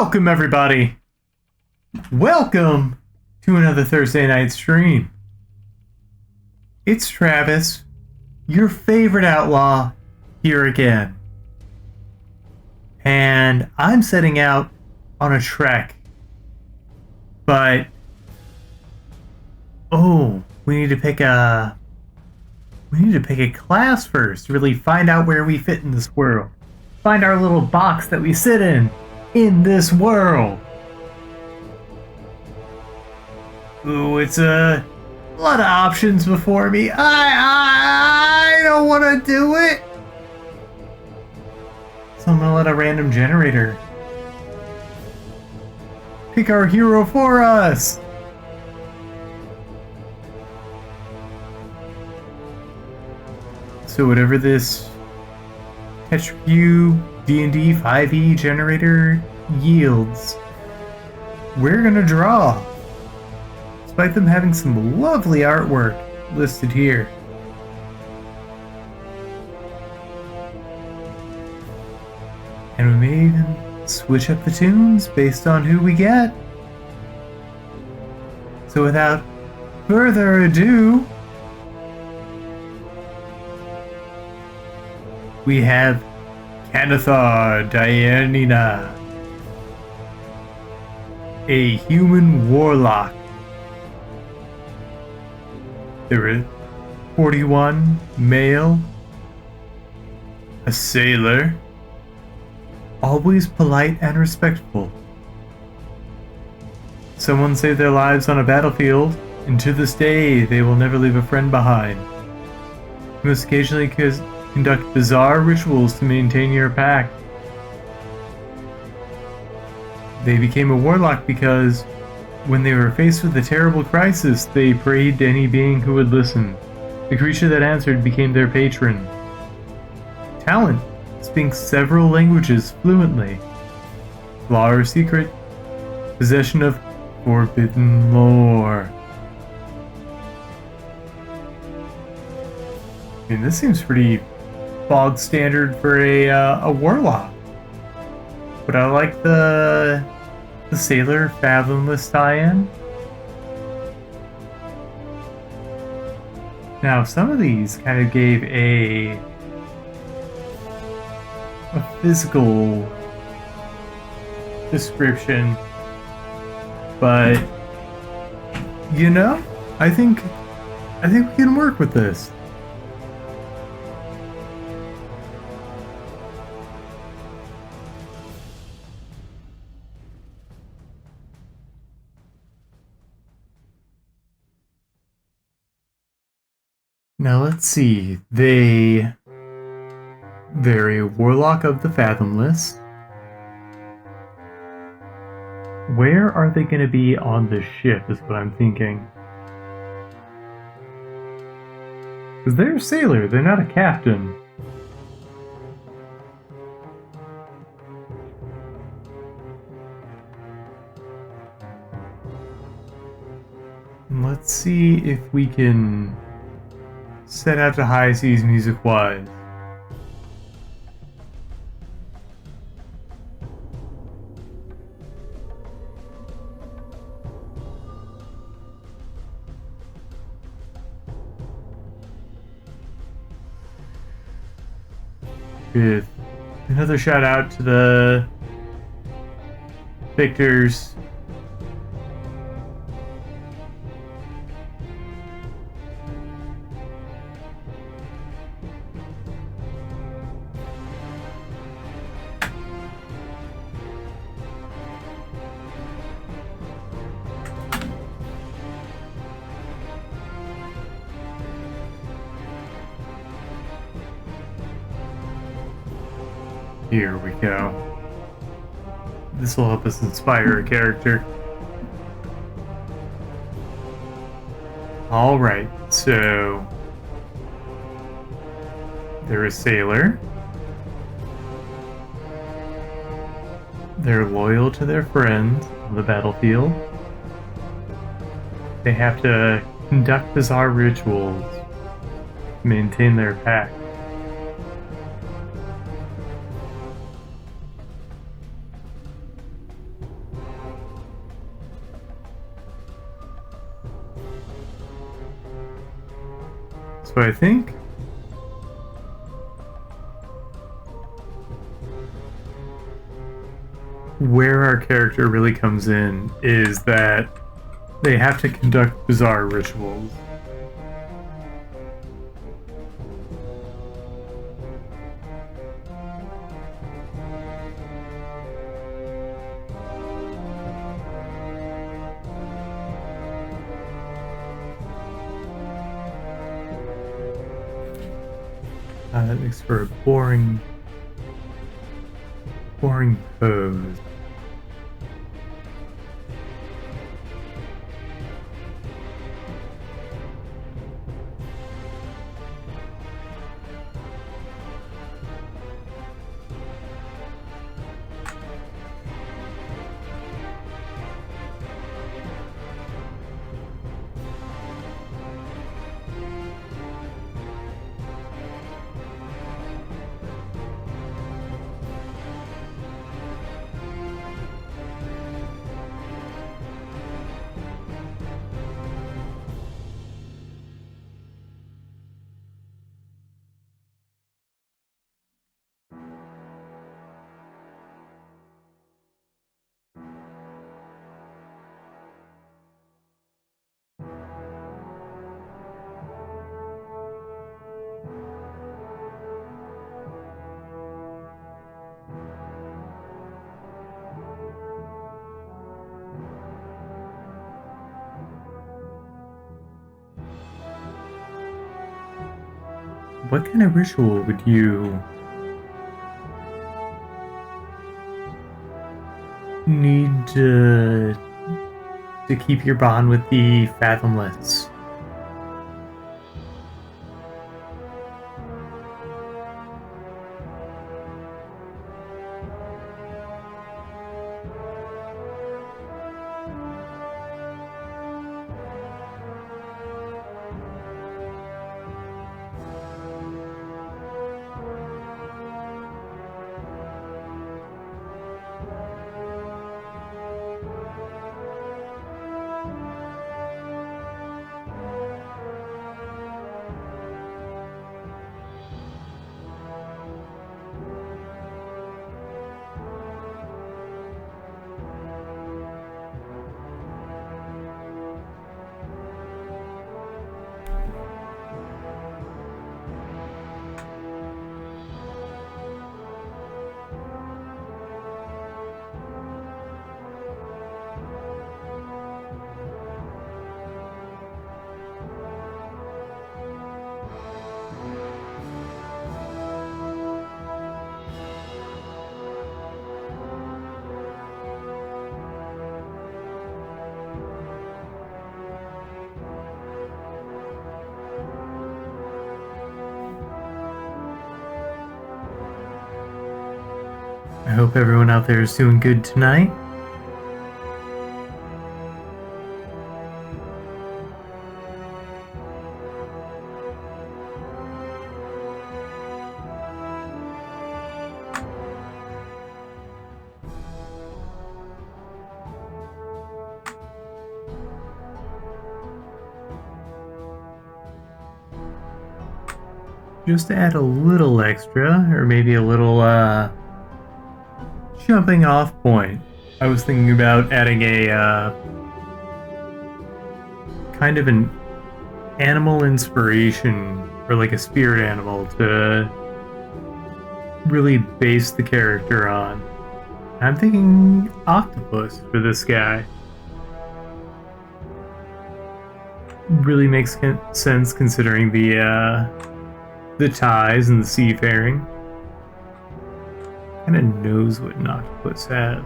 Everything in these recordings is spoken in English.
Welcome, everybody. Welcome to another Thursday night stream. It's Travis, your favorite outlaw, here again. And I'm setting out on a trek. But we need to pick a class first to really find out where we fit in this world. Find our little box that we sit in this world. Ooh, it's a lot of options before me. I don't want to do it. So I'm gonna let a random generator pick our hero for us. So whatever this Tetracube D&D 5e generator yields, we're gonna draw. Despite them having some lovely artwork listed here. And we may even switch up the tunes based on who we get. So without further ado, we have Canathar Dianina, a human warlock. There is 41, male, a sailor, always polite and respectful. Someone saved their lives on a battlefield, and to this day they will never leave a friend behind. You must occasionally conduct bizarre rituals to maintain your pact. They became a warlock because when they were faced with a terrible crisis, they prayed to any being who would listen. The creature that answered became their patron. Talent: speaks several languages fluently. Flaw or secret: possession of forbidden lore. I mean, this seems pretty bog standard for a warlock. But I like the Sailor Fathomless tie-in. Now, some of these kind of gave a physical description, but you know, I think we can work with this. Now let's see, they're a warlock of the Fathomless. Where are they going to be on the ship is what I'm thinking. Because they're a sailor, they're not a captain. Let's see if we can set out to high seas music-wise. With another shout out to the victors. Here we go. This will help us inspire a character. Alright, so they're a sailor. They're loyal to their friends on the battlefield. They have to conduct bizarre rituals to maintain their pact. So I think where our character really comes in is that they have to conduct bizarre rituals. That makes for a boring pose. What kind of ritual would you need to keep your bond with the Fathomless? I hope everyone out there is doing good tonight. Just to add a little extra, or maybe a little jumping off point, I was thinking about adding a kind of an animal inspiration, or like a spirit animal to really base the character on. I'm thinking octopus for this guy. Really makes sense considering the ties and the seafaring. Kind of knows what an octopus have.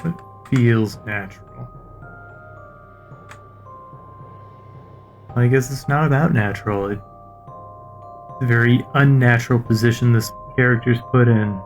But feels natural. I guess it's not about natural. It's a very unnatural position this character's put in.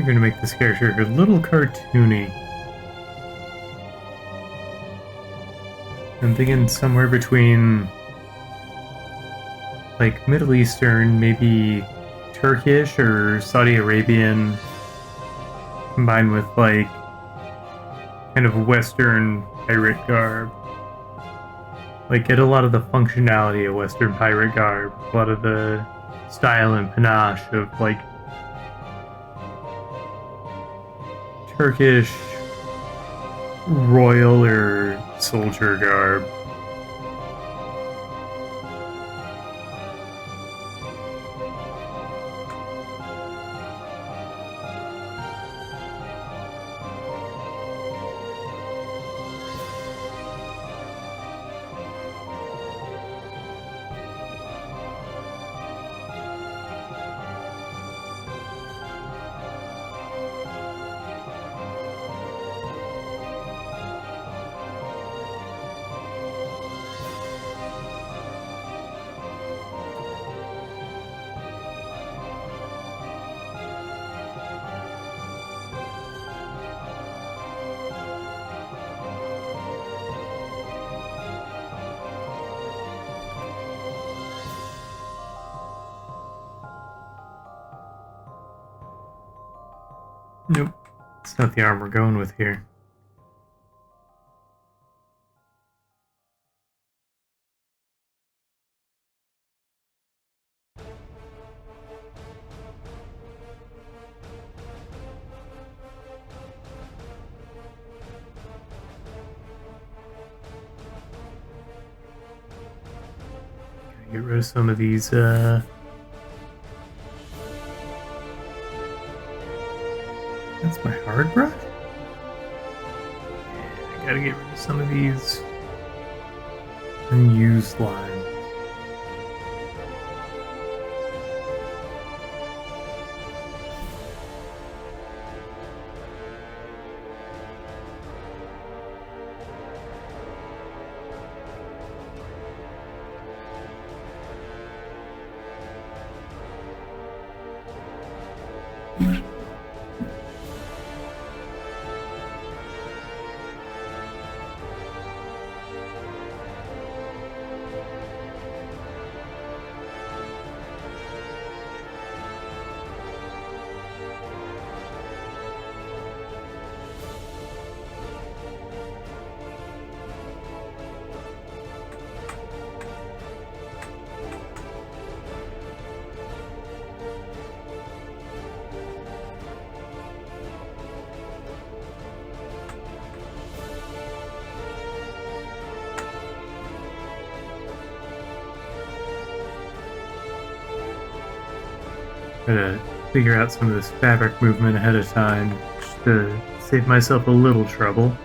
You're gonna make this character a little cartoony. I'm thinking somewhere between like Middle Eastern, maybe Turkish or Saudi Arabian, combined with like kind of Western pirate garb. Like get a lot of the functionality of Western pirate garb, a lot of the style and panache of like Turkish royal or soldier garb. Nope, it's not the arm we're going with here. Gotta get rid of some of these, That's my hard brush? Yeah, I gotta get rid of some of these unused lines. Gotta figure out some of this fabric movement ahead of time just to save myself a little trouble.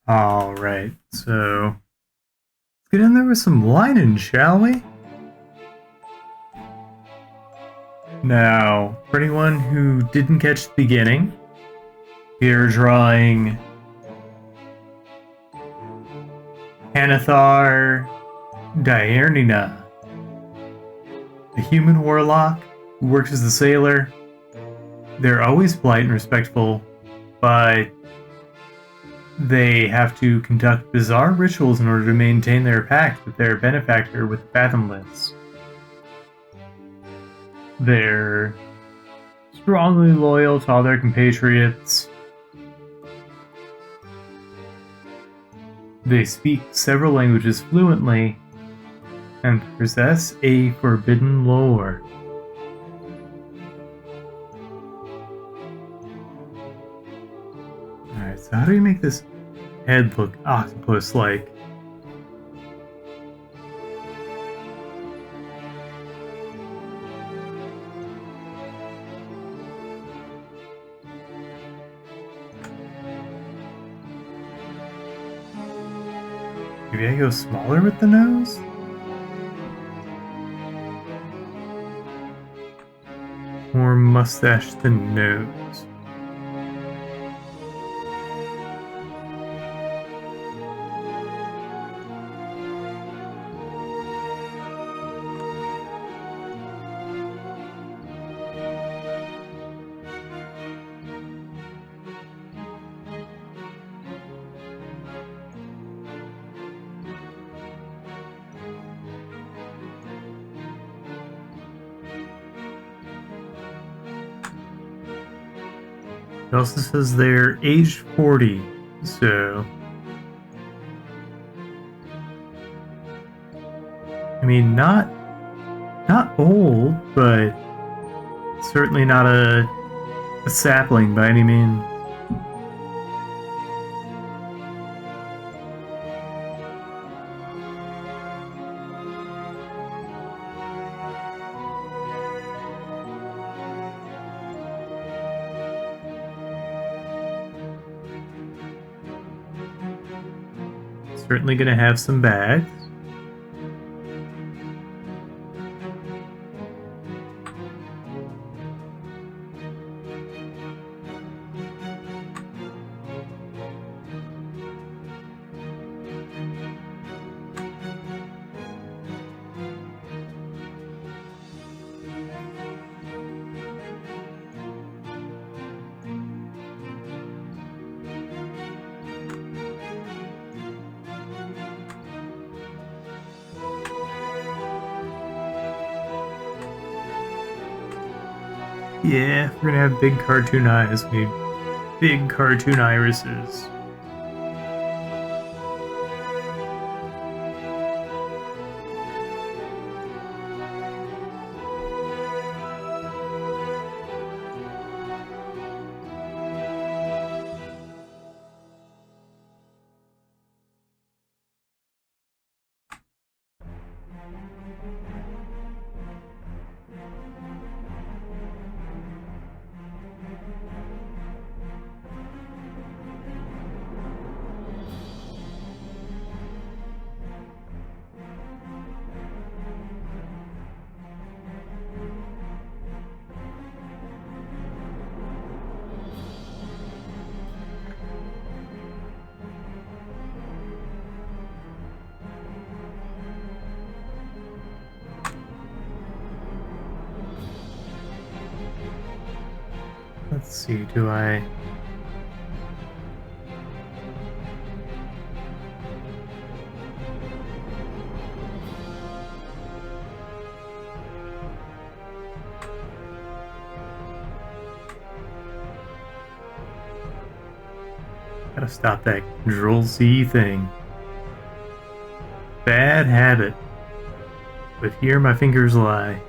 Alright, so let's get in there with some lining, shall we? Now, for anyone who didn't catch the beginning, we are drawing Hanathar Diernina, a human warlock who works as a sailor. They're always polite and respectful, but they have to conduct bizarre rituals in order to maintain their pact with their benefactor with the Fathomless. They're strongly loyal to all their compatriots. They speak several languages fluently and possess a forbidden lore. Alright, so how do we make this head look octopus-like? Maybe I go smaller with the nose? More mustache than nose. It also says they're age 40, so... I mean, not old, but certainly not a sapling by any means. Certainly gonna have some bags. Yeah, we're gonna have big cartoon eyes. We need big cartoon irises. Let's see, do I... Gotta stop that Control-C thing. Bad habit. But here my fingers lie.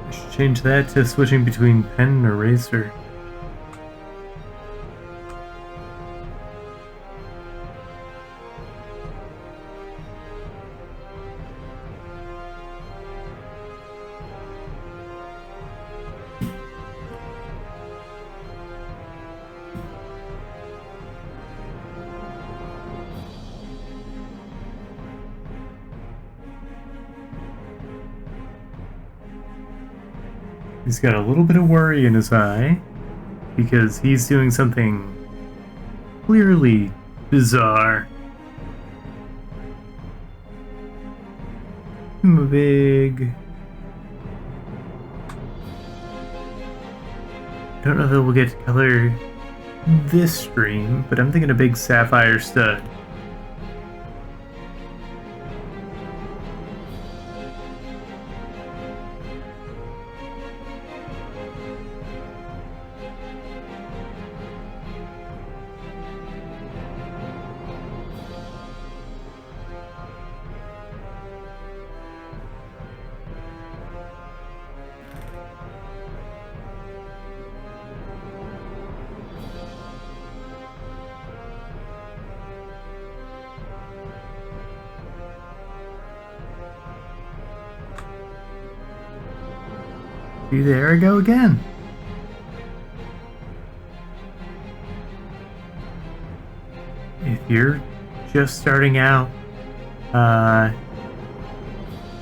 I should change that to switching between pen and eraser. He's got a little bit of worry in his eye because he's doing something clearly bizarre. I'm a big... Don't know that we'll get to color this stream, but I'm thinking a big sapphire stud. See, there I go again. If you're just starting out,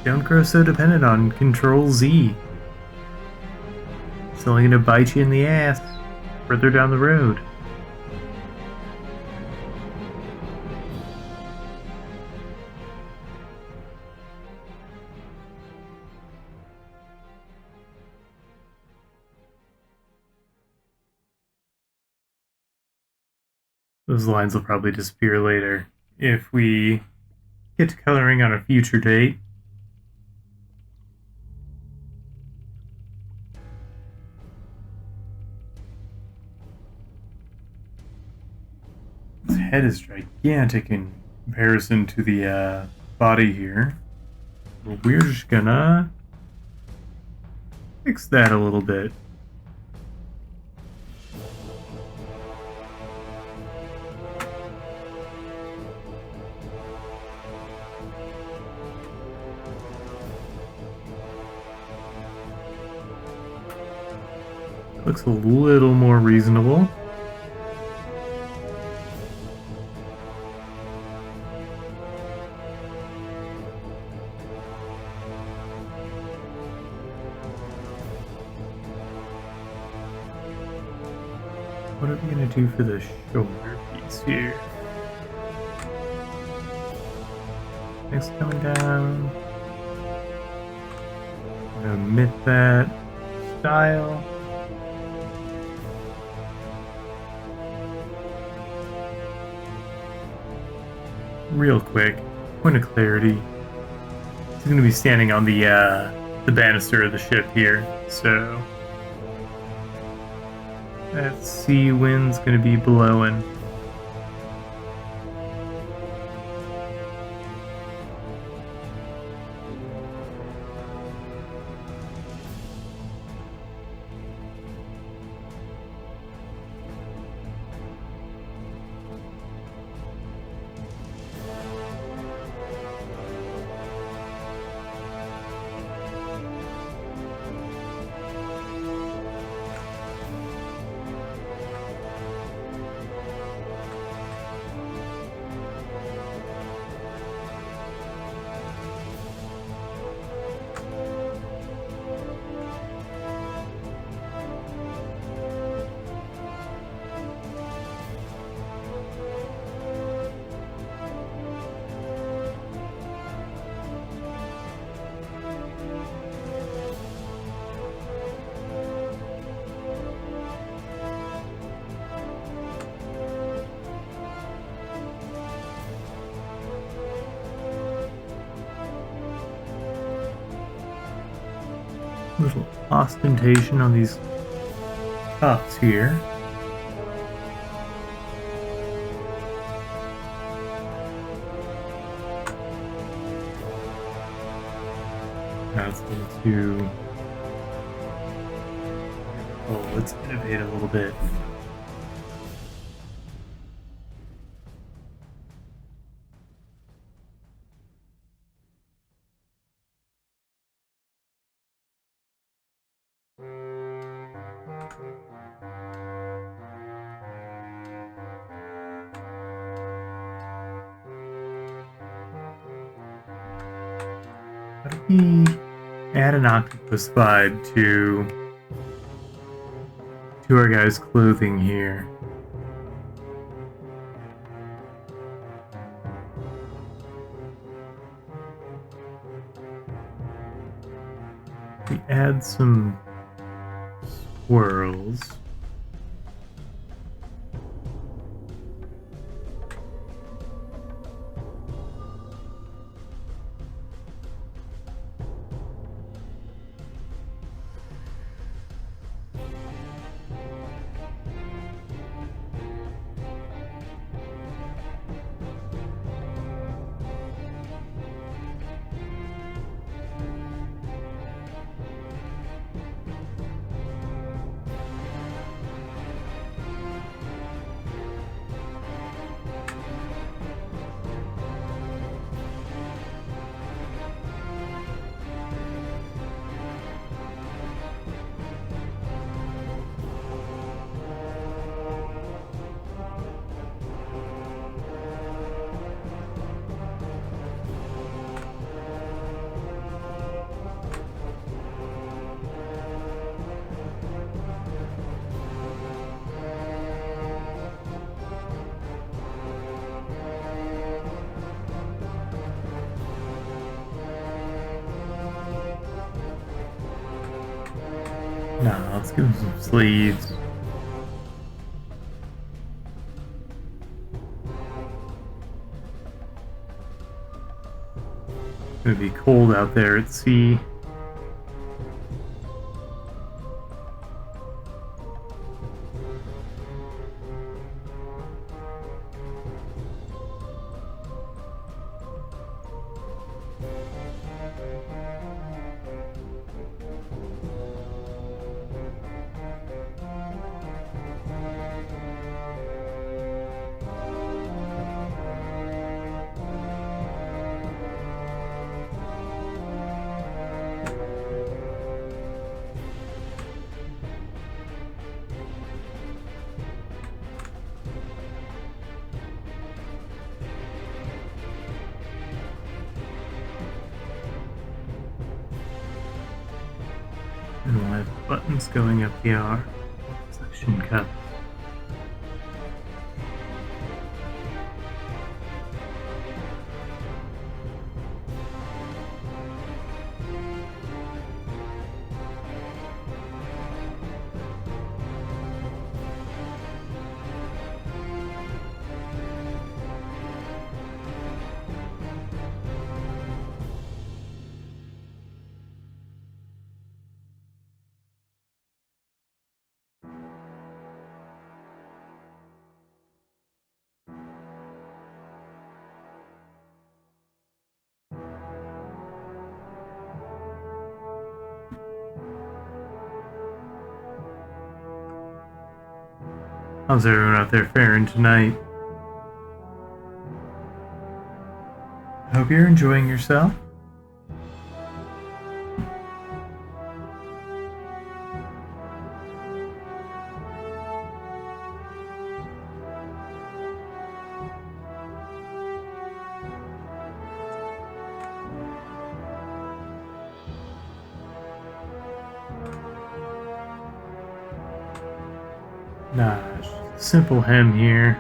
don't grow so dependent on Control Z. It's only gonna bite you in the ass further down the road. Those lines will probably disappear later if we get to coloring on a future date. His head is gigantic in comparison to the body here. We're just gonna fix that a little bit. Looks a little more reasonable. What are we gonna do for the shoulder piece here? Next coming down. I'm gonna omit that style. Real quick, point of clarity. He's going to be standing on the banister of the ship here, so that sea wind's going to be blowing. Little ostentation on these cuffs here. That's a little too... Oh, let's innovate a little bit. How do we add an octopus vibe to to our guy's clothing here. We add some swirls. Nah, let's give him some sleeves. It's gonna be cold out there at sea. And we'll have buttons going up here. Section cups. How's everyone out there faring tonight? Hope you're enjoying yourself. Nah, simple hem here.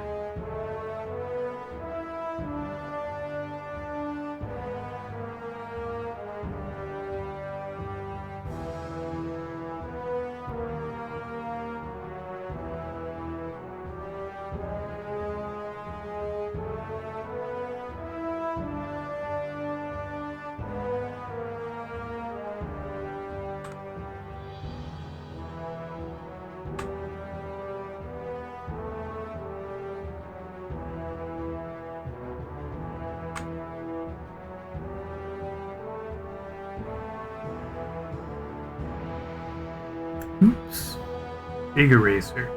Oops. Big eraser.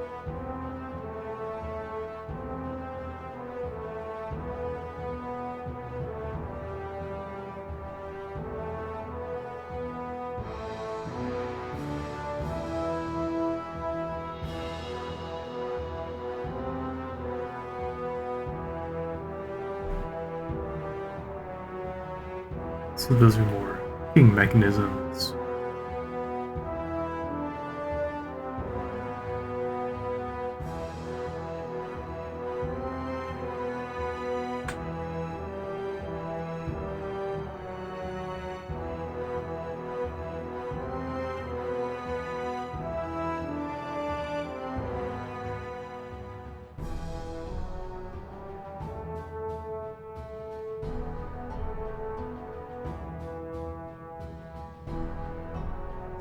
So those are more hooking mechanisms.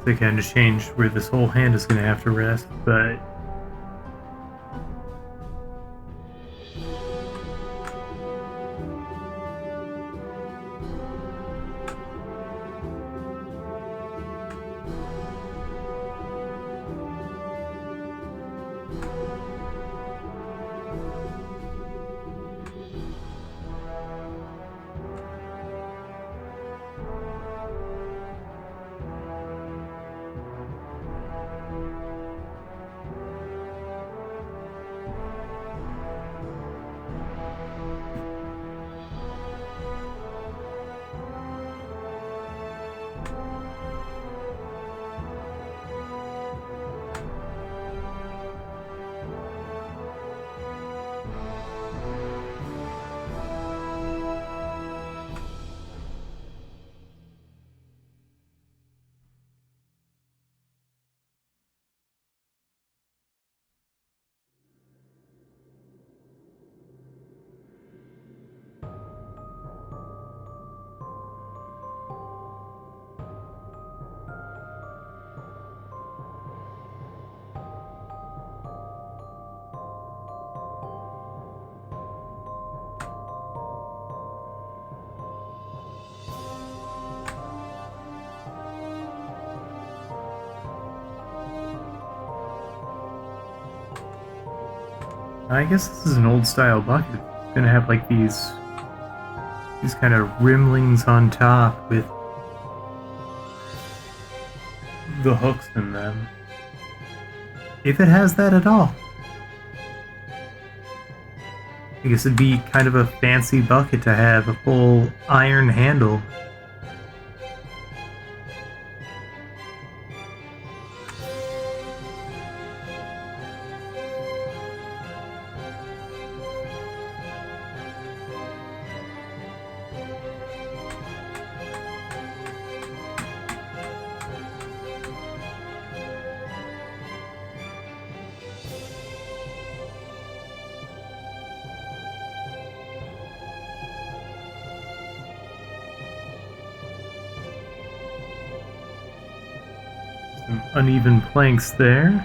to kind of change where this whole hand is going to have to rest, but I guess this is an old style bucket. It's gonna have like these kind of rimlings on top with the hooks in them. If it has that at all. I guess it'd be kind of a fancy bucket to have a full iron handle. Some uneven planks there.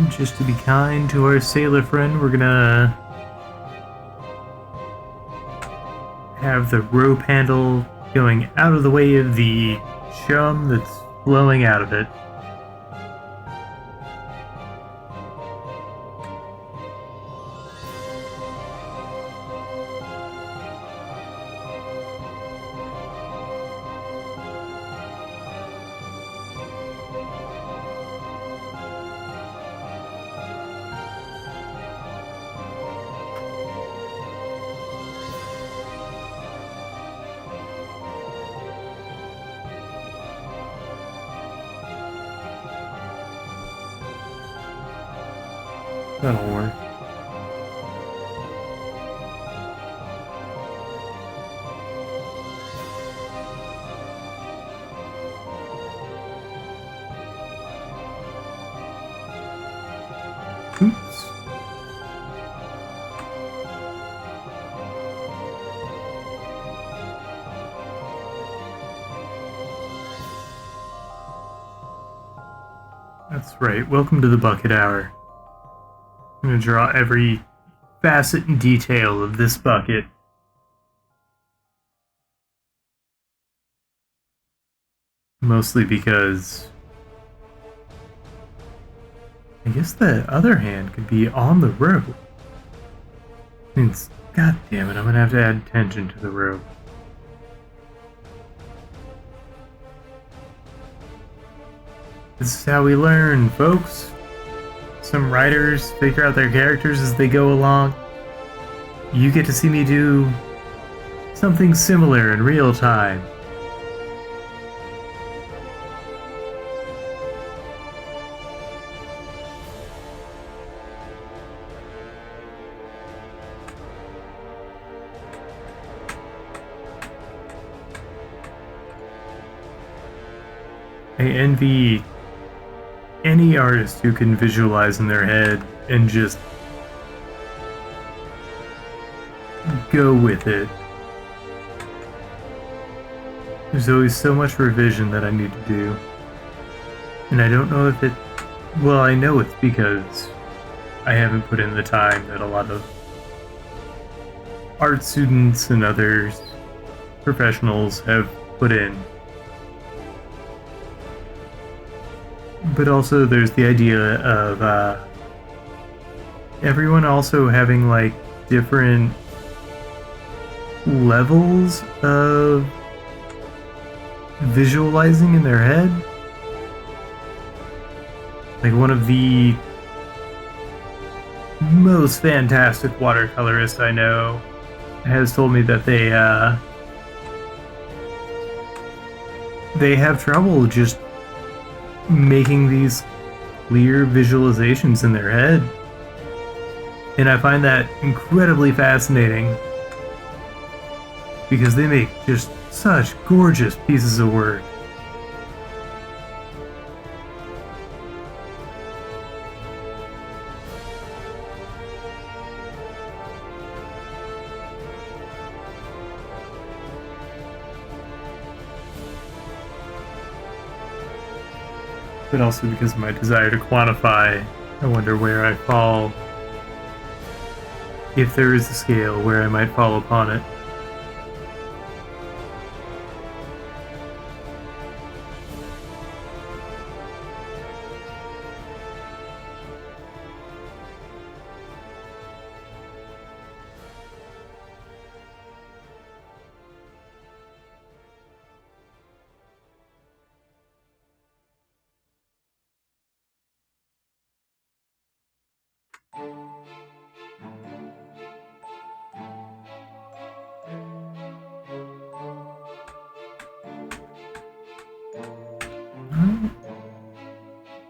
Just to be kind to our sailor friend, we're gonna have the rope handle going out of the way of the chum that's flowing out of it. That'll work. Oops. That's right. Welcome to the bucket hour. I'm going to draw every facet and detail of this bucket. Mostly because I guess the other hand could be on the rope. Means, god damn it, I'm going to have to add tension to the rope. This is how we learn, folks. Some writers figure out their characters as they go along. You get to see me do something similar in real time. I envy any artist who can visualize in their head and just go with it. There's always so much revision that I need to do. And I don't know if it... Well, I know it's because I haven't put in the time that a lot of art students and others, professionals, have put in. But also there's the idea of everyone also having like different levels of visualizing in their head. Like one of the most fantastic watercolorists I know has told me that they have trouble just making these clear visualizations in their head. And I find that incredibly fascinating because they make just such gorgeous pieces of work. But also because of my desire to quantify, I wonder where I fall. If there is a scale where I might fall upon it.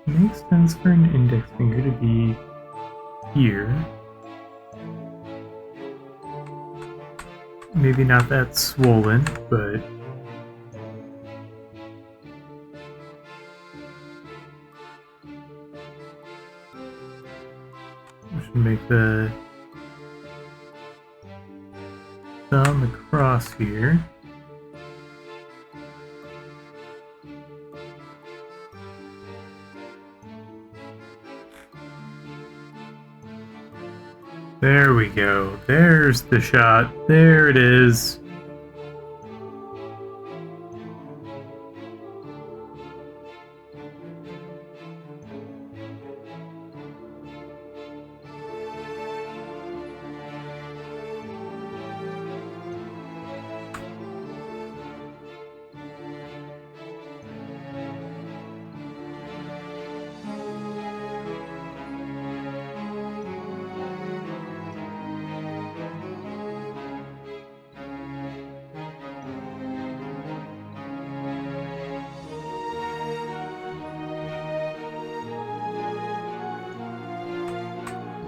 Makes sense for an index finger to be here. Maybe not that swollen, but we should make the thumb across here. There we go. There's the shot. There it is.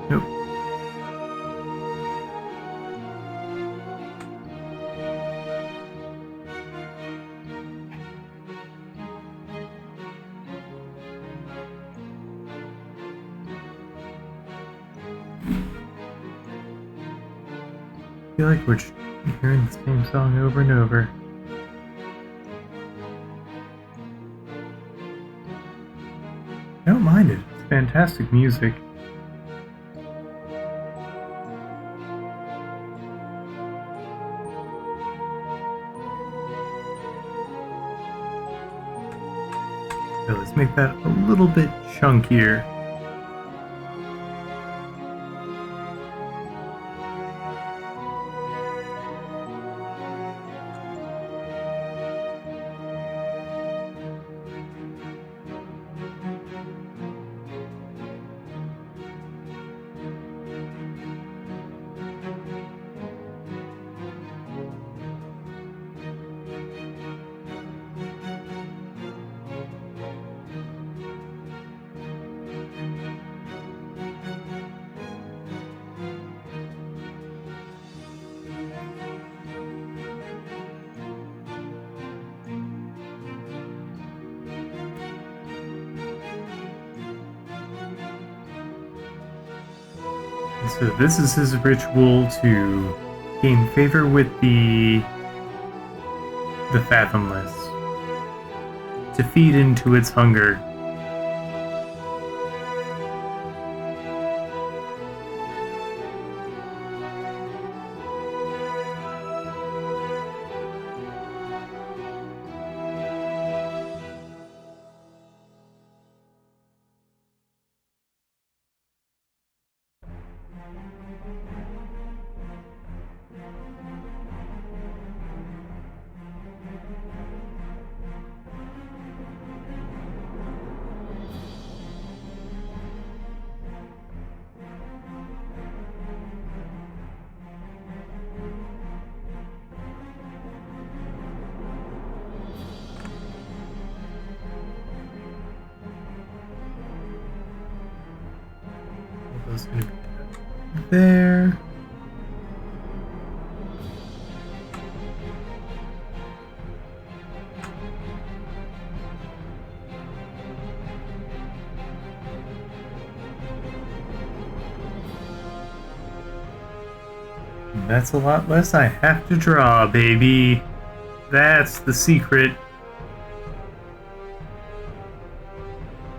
Nope. I feel like we're just hearing the same song over and over. I don't mind it. It's fantastic music. So let's make that a little bit chunkier. So this is his ritual to gain favor with the Fathomless, to feed into its hunger. That's gonna be there. That's a lot less I have to draw, baby. That's the secret.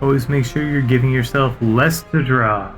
Always make sure you're giving yourself less to draw.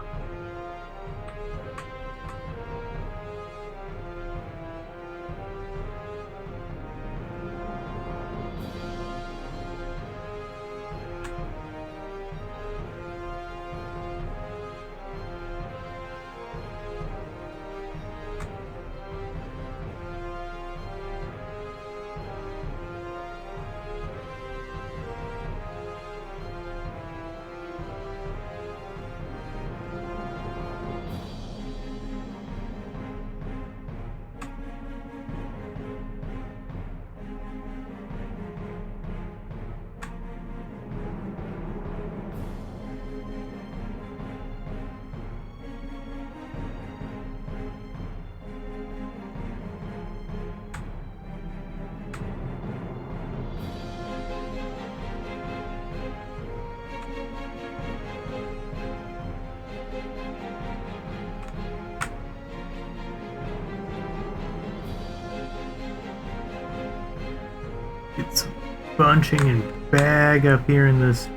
Get some bunching and bag up here in this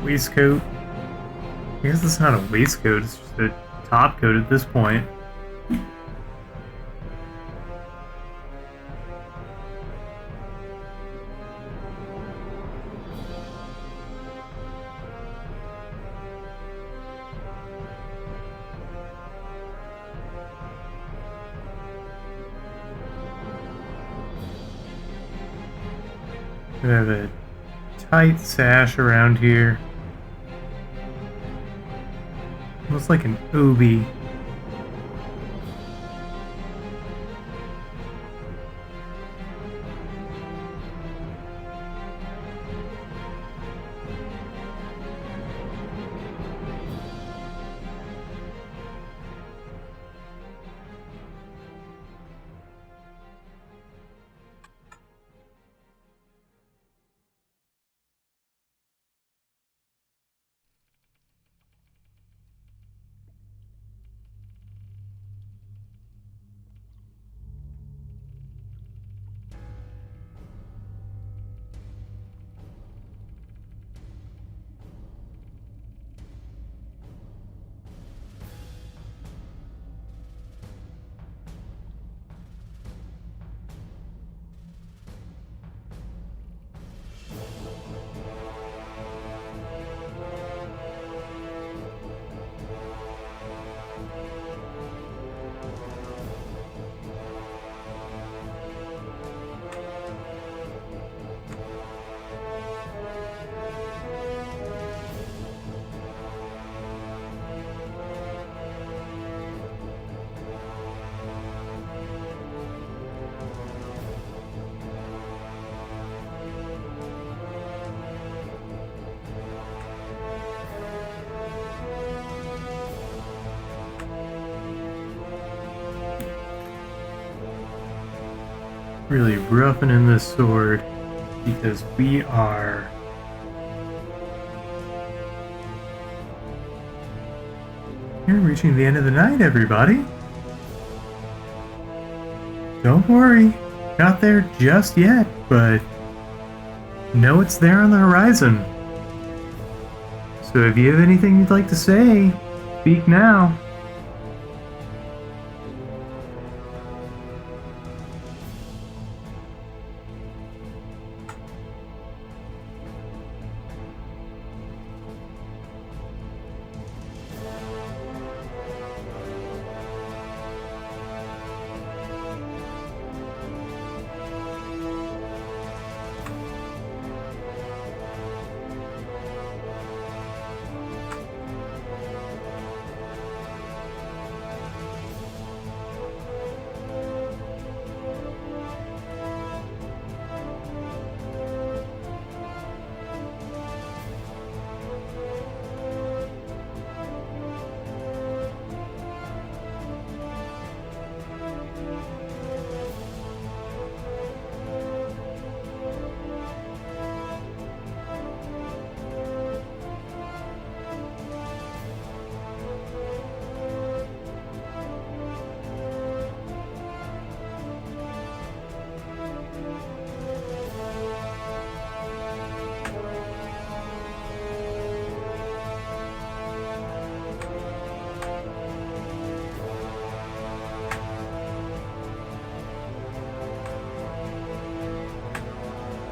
waistcoat. I guess it's not a waistcoat, it's just a top coat at this point. We have a tight sash around here. Almost like an obi. Really roughing in this sword because we are You're reaching the end of the night, everybody. Don't worry, not there just yet, but know it's there on the horizon. So if you have anything you'd like to say, speak now.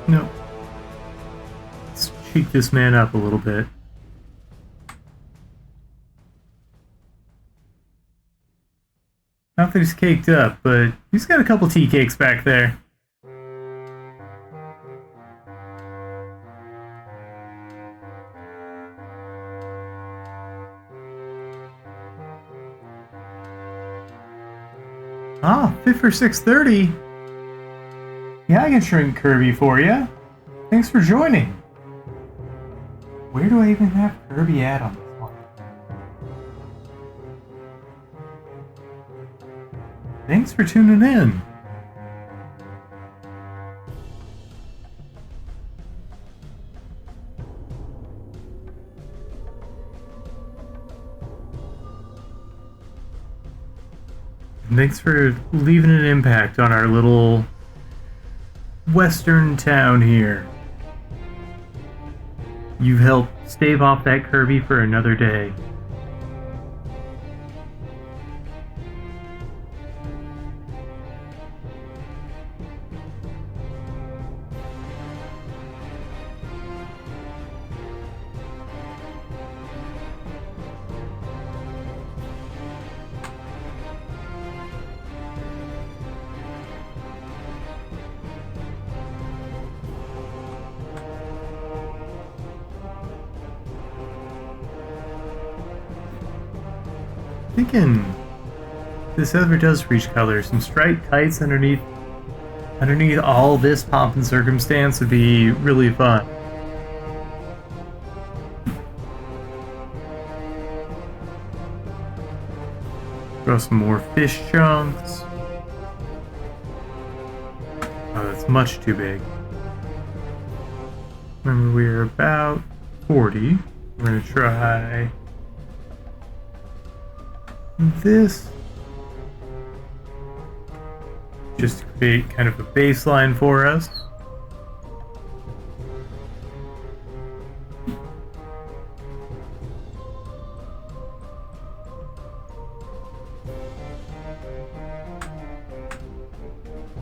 No. Let's cheek this man up a little bit. Not that he's caked up, but he's got a couple tea cakes back there. Ah, fit for 6:30. Yeah, I can shrink Kirby for you. Thanks for joining. Where do I even have Kirby at on this one? Thanks for tuning in. And thanks for leaving an impact on our little western town here. You've helped stave off that Kirby for another day. Thinking this ever does reach color, some striped kites underneath all this pomp and circumstance would be really fun. Throw some more fish chunks. Oh, that's much too big. Remember, we're about 40. We're gonna try this, just to create kind of a baseline for us.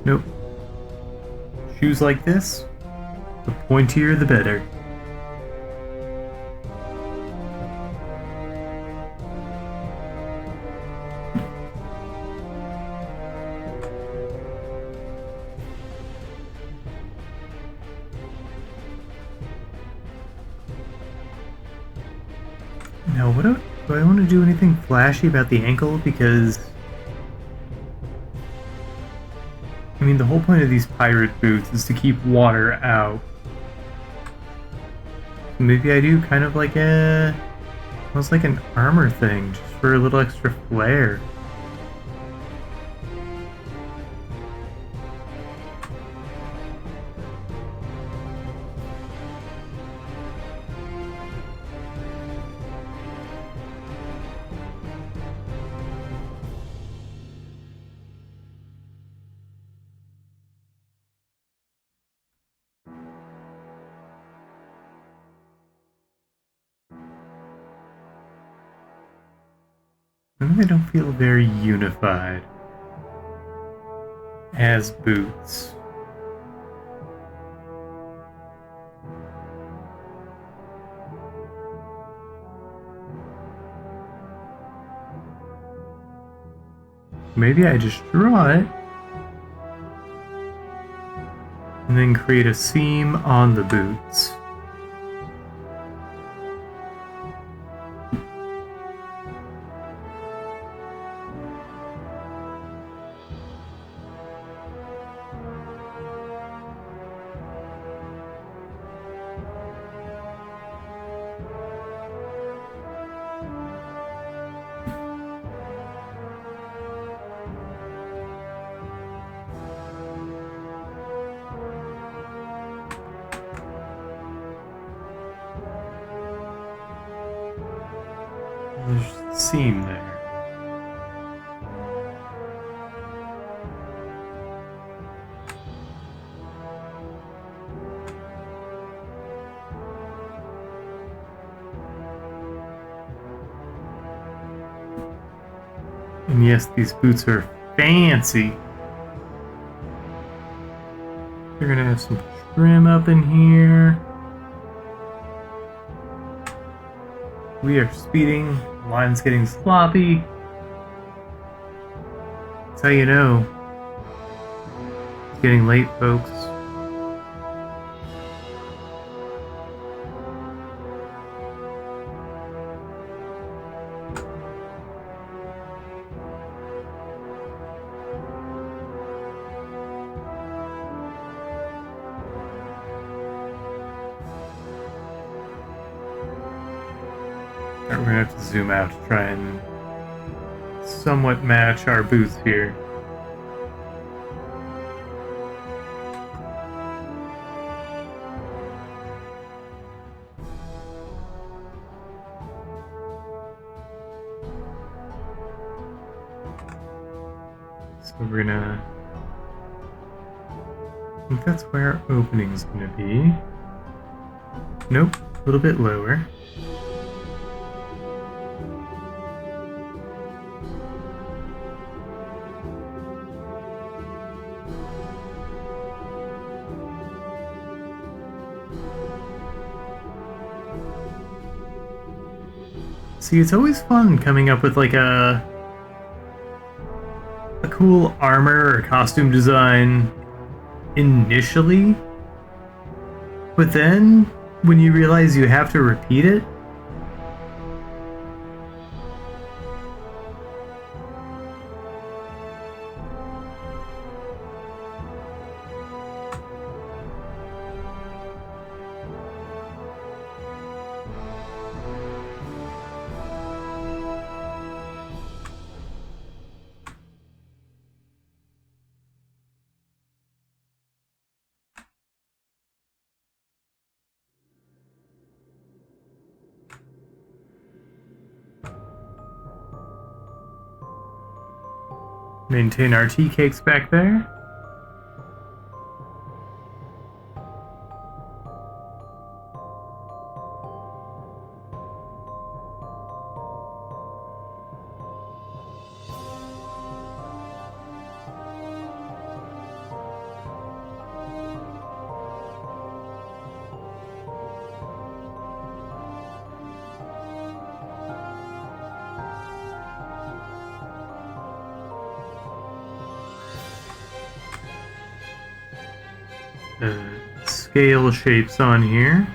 Nope. Shoes like this, the pointier the better. Now, do I want to do anything flashy about the ankle? Because, I mean, the whole point of these pirate boots is to keep water out. Maybe I do kind of like almost like an armor thing, just for a little extra flair. They don't feel very unified as boots. Maybe I just draw it and then create a seam on the boots. There's a seam there. And yes, these boots are fancy. They're gonna have some trim up in here. We are speeding. The line's getting sloppy. That's how you know. It's getting late, folks. We're gonna have to zoom out to try and somewhat match our boots here. So we're gonna... I think that's where our opening's gonna be. Nope, a little bit lower. See, it's always fun coming up with like a cool armor or costume design initially, but then when you realize you have to repeat it, maintain our tea cakes back there. Scale shapes on here.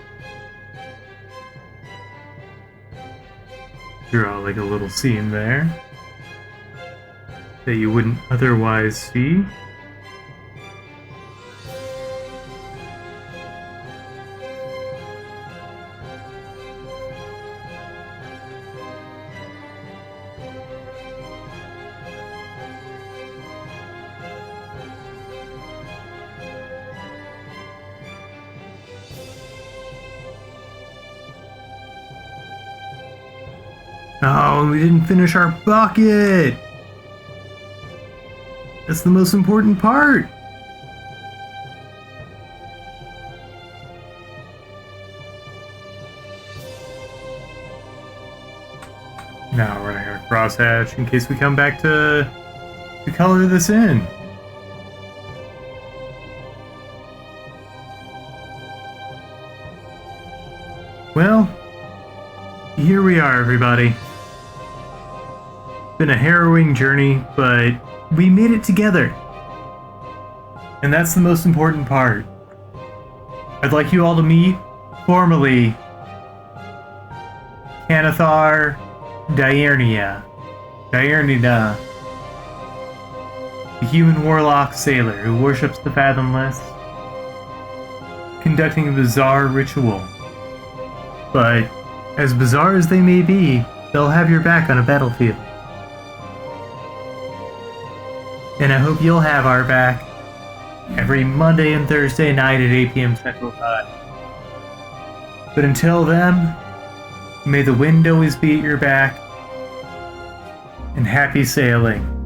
Draw like a little seam there that you wouldn't otherwise see. Oh, and we didn't finish our bucket! That's the most important part! Now we're gonna crosshatch in case we come back to color this in. Well, here we are, everybody. It's been a harrowing journey, but we made it together. And that's the most important part. I'd like you all to meet, formally, Canathar Diurnida, the human warlock sailor who worships the fathomless, conducting a bizarre ritual. But, as bizarre as they may be, they'll have your back on a battlefield. And I hope you'll have our back every Monday and Thursday night at 8 p.m. Central Time. But until then, may the wind always be at your back, and happy sailing.